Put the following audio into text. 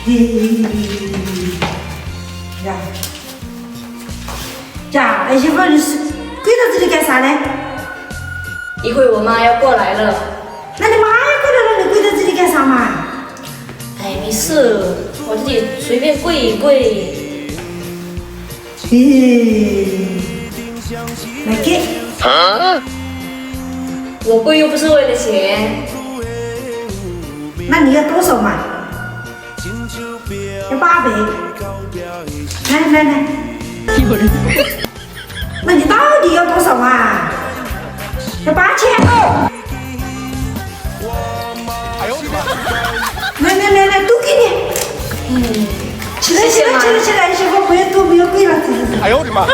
呀，呀，儿媳妇，你是跪到这里干啥呢？一会我妈要过来了。那你妈要过来了，你跪在这里干啥嘛？哎，没事，我自己随便跪一跪。来给。我跪又不是为了钱。那你要多少嘛？要800。来，有人。那你到底要多少嘛？要8000。哎呦我的妈！来，都给你。起来，谢谢妈儿媳妇，不要跪了，哎呦我的妈！